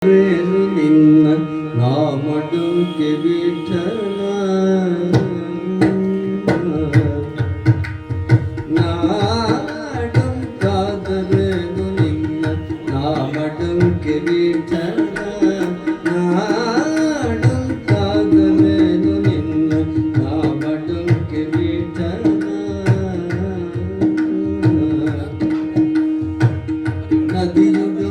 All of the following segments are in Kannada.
ರೇನು ನಿನ್ನ ನಾಮಡುಕೆ ವಿಠಲ ನಾಡು ಕಾದರೇನು ನಿನ್ನ ನಾಮಡುಕೆ ವಿಠಲ ನಾಡು ಕಾದರೇನು ನಿನ್ನ ನಾಮಡುಕೆ ವಿಠಲ ನದಿಯುಡು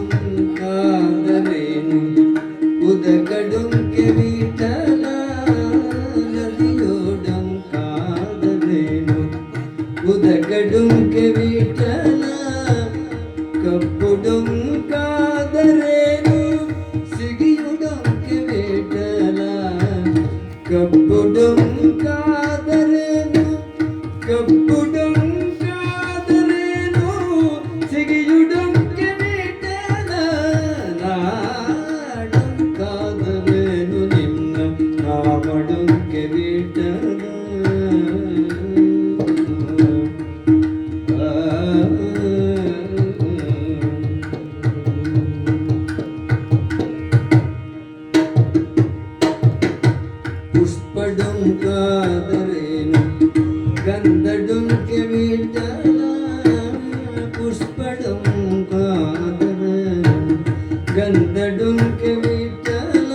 ಉದಗಡುಂಕೆ ವಿಠಲ ನದಿಯೋಡಂ ಕಾದರೇನು ಉದಗಡುಂಕೆ ವಿಠಲ ಕಪ್ಪುಡುಂ ಕಾದರೇನು ಸಿಗಿಯುಡಂಕೆ ವಿಠಲ ಕಪ್ಪುಡುಂ ಕಾದರೇನು ಕಪ್ಪುಡುಂ ಕಾದರೇನು ಸಿಗಿಯುಡಂಕೆ ವಿಠಲ ಕಾದರೇನು ನಿನ್ನ ನಾಮಡುಕೆ ವಿಠಲ ಪುಷ್ಪಡುಂ ಕಾದರೇನು ಗಂಧಡುಂಕೆ ವಿಠಲ ಪುಷ್ಪಡುಂ ಕಾದರೇನು ಗಂಧಡುಂಕೆ ವಿಠಲ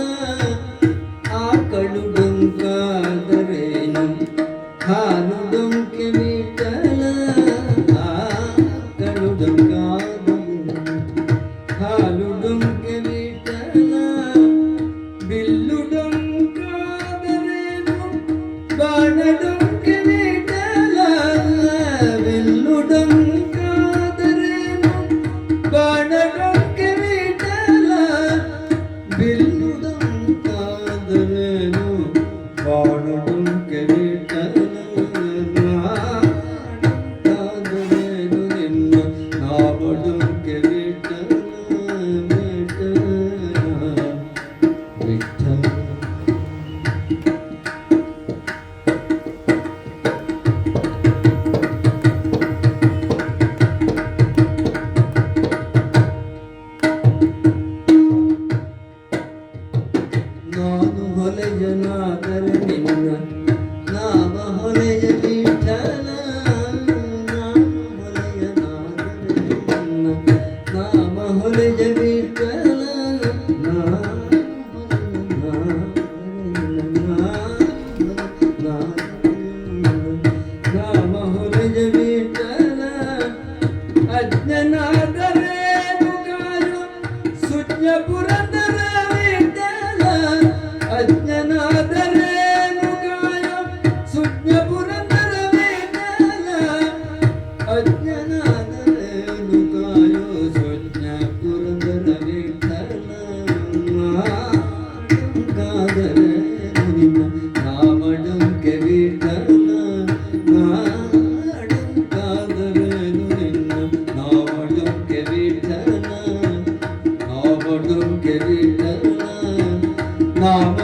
ಆಕಳುಡುಂ ಕಾದರೇನು ಹಾಲುಡುಂಕೆ ವಿಠಲ ಆಕಳುಡುಂ ಕಾದರೇನು ಹಾಲುಡುಂಕೆ ವಿಠಲ ಬಿಲ್ಲುಡುಂ ಕಾದರೇನು ಬಾಣಡುಂಕೆ ವಿಠಲ ಬಿಲ್ಲುಡುಂ ಕಾದರೇನು ಬಾಣಡುಂಕೆ ವಿಠಲ ಬಿಲ್ಲುಡುಂ ಕಾದರೇನು ಬಾಣಡುಂಕೆ ವಿಠಲ ಕಾದರೇನು ನಿನ್ನ ನಾಮಡುಂಕೆ ವಿಠಲ ವಿಠಲ ನಾನು ಹೊಲೆಯನಾದರೆ ನಿನ್ನ ನಾಮ ಹೊಲೆಯ ವಿಠಲ ನಾನು ಹೊಲೆಯನಾದರೆ ನಿನ್ನ ನಾಮ ಹೊಲೆಯ ವಿಠಲ ನಾಮ ಹೊಲೆಯ ವಿಠಲ ಅಜ್ಞನಾದರೇನು ಕಾಯು ಸುಜ್ಞ ಪುರಂದರ ವಿಠಲ ಅಜ್ಞನಾದರೇನು ಕಾಯ ಸುಜ್ಞ ಪುರಂದರ ವಿಠಲ ಅಜ್ಞನಾದರೇನು ಕಾಯ ಸುಜ್ಞ ಪುರಂದರ ವಿಠಲ ಕಾದರೇನು ನಿನ್ನ ನಾಮಡುಂಕೆ ವಿಠಲ ನಾಡು ಕಾದರೇನು ನಿನ್ನ ನಾಮಡುಂಕೆ ವಿಠಲ ನಾಮಡುಂಕೆ ವಿಠಲ ನಾಮ